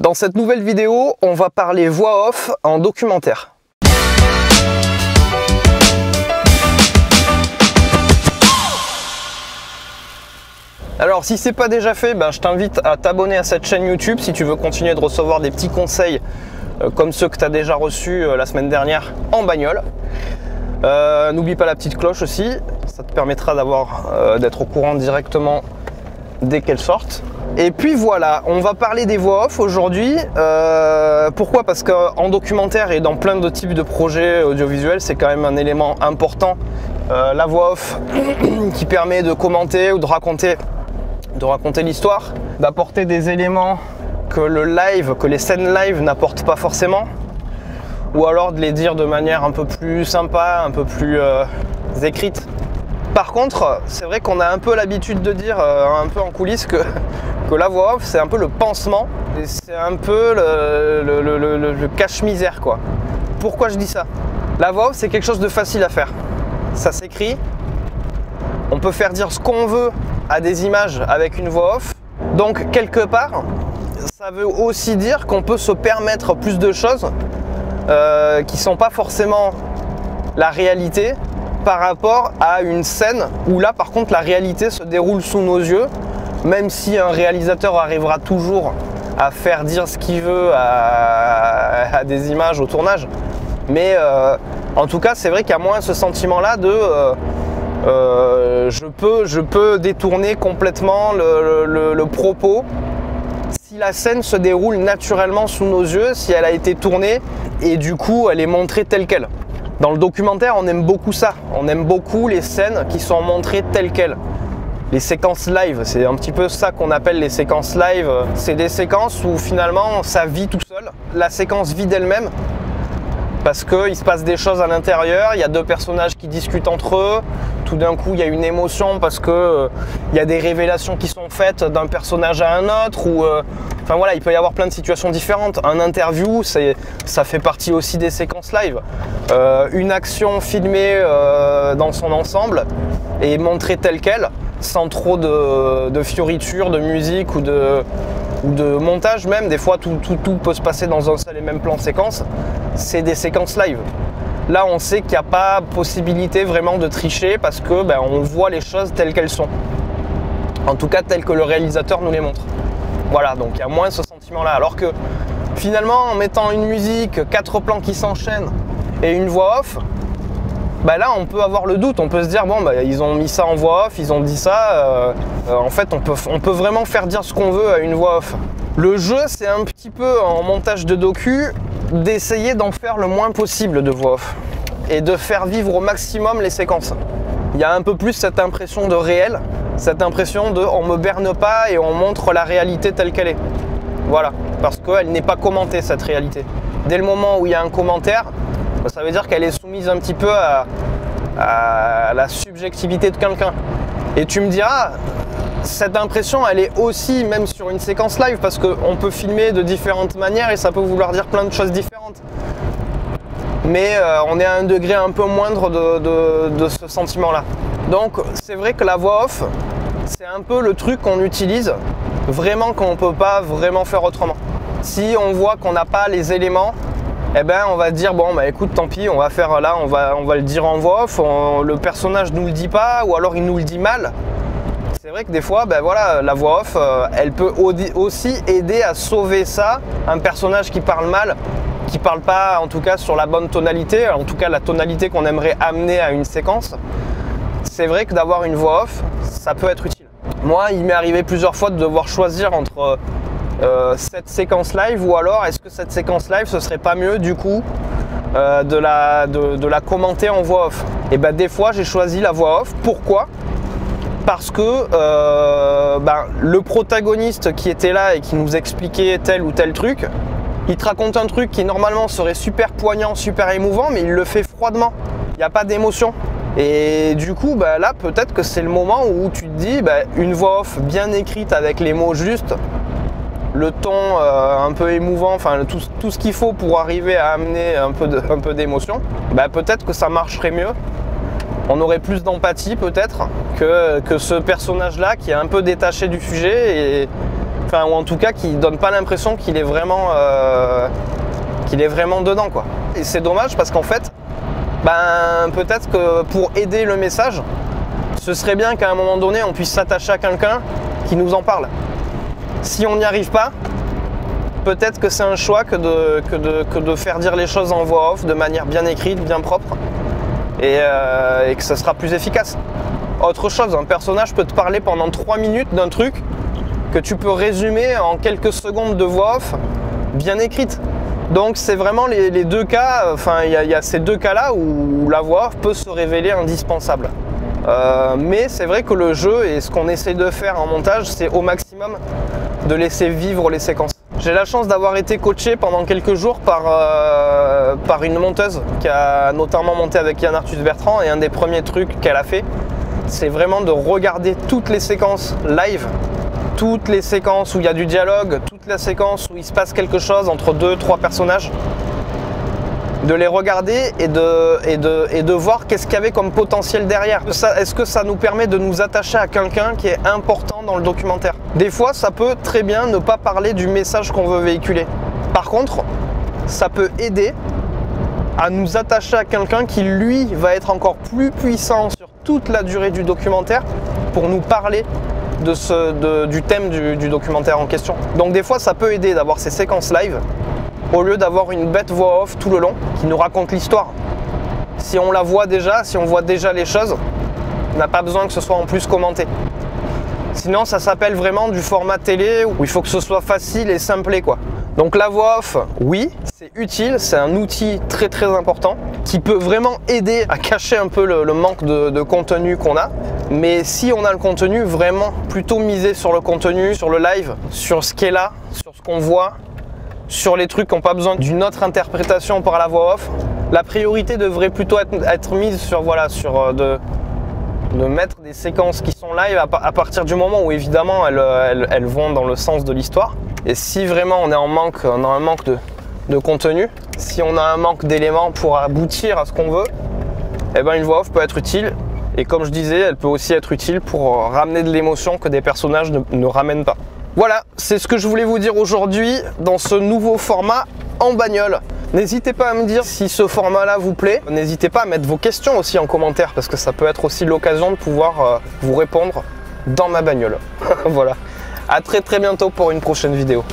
Dans cette nouvelle vidéo, on va parler voix off en documentaire. Alors si c'est pas déjà fait, je t'invite à t'abonner à cette chaîne YouTube si tu veux continuer de recevoir des petits conseils comme ceux que tu as déjà reçus la semaine dernière en bagnole. N'oublie pas la petite cloche aussi, ça te permettra d'être au courant directement dès qu'elles sortent. Et puis voilà, on va parler des voix off aujourd'hui. Pourquoi? Parce qu'en documentaire et dans plein de types de projets audiovisuels, c'est quand même un élément important. La voix off qui permet de commenter ou de raconter l'histoire, d'apporter des éléments que les scènes live n'apportent pas forcément, ou alors de les dire de manière un peu plus sympa, un peu plus écrite. Par contre, c'est vrai qu'on a un peu l'habitude de dire un peu en coulisses que la voix off c'est un peu le pansement, et c'est un peu le cache-misère quoi. Pourquoi je dis ça? La voix off c'est quelque chose de facile à faire. Ça s'écrit, on peut faire dire ce qu'on veut à des images avec une voix off. Donc quelque part, ça veut aussi dire qu'on peut se permettre plus de choses qui sont pas forcément la réalité par rapport à une scène où là par contre la réalité se déroule sous nos yeux, même si un réalisateur arrivera toujours à faire dire ce qu'il veut à des images au tournage. Mais en tout cas c'est vrai qu'il y a moins ce sentiment là de je peux détourner complètement le propos si la scène se déroule naturellement sous nos yeux, si elle a été tournée et du coup elle est montrée telle qu'elle. Dans le documentaire on aime beaucoup ça, on aime beaucoup les scènes qui sont montrées telles quelles. Les séquences live, c'est un petit peu ça qu'on appelle les séquences live. C'est des séquences où finalement ça vit tout seul, la séquence vit d'elle-même. Parce qu'il se passe des choses à l'intérieur, il y a deux personnages qui discutent entre eux, tout d'un coup il y a une émotion parce que il y a des révélations qui sont faites d'un personnage à un autre, ou enfin voilà, il peut y avoir plein de situations différentes. Un interview, ça fait partie aussi des séquences live. Une action filmée dans son ensemble et montrée telle qu'elle, sans trop de fioritures, de musique ou de montage même. Des fois tout peut se passer dans un seul et même plan séquence. C'est des séquences live. Là on sait qu'il n'y a pas possibilité vraiment de tricher parce que on voit les choses telles qu'elles sont. En tout cas telles que le réalisateur nous les montre. Voilà, donc il y a moins ce sentiment là. Alors que finalement en mettant une musique, 4 plans qui s'enchaînent et une voix off, là on peut avoir le doute, on peut se dire bon ils ont mis ça en voix off, ils ont dit ça, en fait on peut vraiment faire dire ce qu'on veut à une voix off. Le jeu c'est un petit peu en montage de docu d'essayer d'en faire le moins possible de voix off et de faire vivre au maximum les séquences. Il y a un peu plus cette impression de réel, cette impression de on me berne pas et on montre la réalité telle qu'elle est. Voilà, parce qu'elle n'est pas commentée cette réalité. Dès le moment où il y a un commentaire, ça veut dire qu'elle est soumise un petit peu à la subjectivité de quelqu'un. Et tu me diras, cette impression elle est aussi même sur une séquence live parce qu'on peut filmer de différentes manières et ça peut vouloir dire plein de choses différentes. Mais on est à un degré un peu moindre de ce sentiment là. Donc c'est vrai que la voix off, c'est un peu le truc qu'on utilise vraiment quand on ne peut pas vraiment faire autrement. Si on voit qu'on n'a pas les éléments, on va dire bon écoute tant pis, on va faire là, on va le dire en voix off, le personnage nous le dit pas ou alors il nous le dit mal. C'est vrai que des fois voilà, la voix off elle peut aussi aider à sauver ça, un personnage qui parle mal, qui parle pas en tout cas sur la bonne tonalité, en tout cas la tonalité qu'on aimerait amener à une séquence. C'est vrai que d'avoir une voix off, ça peut être utile. Moi il m'est arrivé plusieurs fois de devoir choisir entre cette séquence live ou alors est-ce que cette séquence live ce serait pas mieux du coup de la commenter en voix off. Et des fois j'ai choisi la voix off. Pourquoi? Parce que le protagoniste qui était là et qui nous expliquait tel ou tel truc, il te raconte un truc qui normalement serait super poignant, super émouvant, mais il le fait froidement, il n'y a pas d'émotion. Et du coup là peut-être que c'est le moment où tu te dis une voix off bien écrite avec les mots justes, le ton un peu émouvant, enfin tout ce qu'il faut pour arriver à amener un peu d'émotion, peut-être que ça marcherait mieux. On aurait plus d'empathie peut-être que ce personnage là qui est un peu détaché du sujet Enfin, ou en tout cas qui donne pas l'impression qu'il est vraiment dedans, quoi. Et c'est dommage parce qu'en fait, ben, peut-être que pour aider le message, ce serait bien qu'à un moment donné, on puisse s'attacher à quelqu'un qui nous en parle. Si on n'y arrive pas, peut-être que c'est un choix que de faire dire les choses en voix off de manière bien écrite, bien propre, et que ça sera plus efficace. Autre chose, un personnage peut te parler pendant 3 minutes d'un truc que tu peux résumer en quelques secondes de voix off bien écrite. Donc c'est vraiment les deux cas, enfin il y a ces deux cas-là où la voix off peut se révéler indispensable. Mais c'est vrai que le jeu et ce qu'on essaie de faire en montage, c'est au maximum de laisser vivre les séquences. J'ai la chance d'avoir été coaché pendant quelques jours par une monteuse qui a notamment monté avec Yann Arthus Bertrand, et un des premiers trucs qu'elle a fait, c'est vraiment de regarder toutes les séquences live, toutes les séquences où il y a du dialogue, toutes les séquences où il se passe quelque chose entre 2-3 personnages, de les regarder et de voir qu'est-ce qu'il y avait comme potentiel derrière. Est-ce que ça nous permet de nous attacher à quelqu'un qui est important dans le documentaire? Des fois, ça peut très bien ne pas parler du message qu'on veut véhiculer. Par contre, ça peut aider à nous attacher à quelqu'un qui, lui, va être encore plus puissant sur toute la durée du documentaire pour nous parler du thème du documentaire en question. Donc des fois, ça peut aider d'avoir ces séquences live au lieu d'avoir une bête voix off tout le long qui nous raconte l'histoire. Si on la voit déjà, si on voit déjà les choses, on n'a pas besoin que ce soit en plus commenté. Sinon, ça s'appelle vraiment du format télé où il faut que ce soit facile et simplé, quoi. Donc la voix off, oui, c'est utile, c'est un outil très très important qui peut vraiment aider à cacher un peu le manque de contenu qu'on a. Mais si on a le contenu, vraiment plutôt miser sur le contenu, sur le live, sur ce qui est là, sur ce qu'on voit, sur les trucs qui n'ont pas besoin d'une autre interprétation par la voix off. La priorité devrait plutôt être mise sur, voilà, de mettre des séquences qui sont live à partir du moment où évidemment elles vont dans le sens de l'histoire. Et si vraiment on a un manque de contenu, si on a un manque d'éléments pour aboutir à ce qu'on veut, eh ben une voix off peut être utile. Et comme je disais, elle peut aussi être utile pour ramener de l'émotion que des personnages ne ramènent pas. Voilà, c'est ce que je voulais vous dire aujourd'hui dans ce nouveau format en bagnole. N'hésitez pas à me dire si ce format-là vous plaît. N'hésitez pas à mettre vos questions aussi en commentaire parce que ça peut être aussi l'occasion de pouvoir vous répondre dans ma bagnole. Voilà, à très bientôt pour une prochaine vidéo.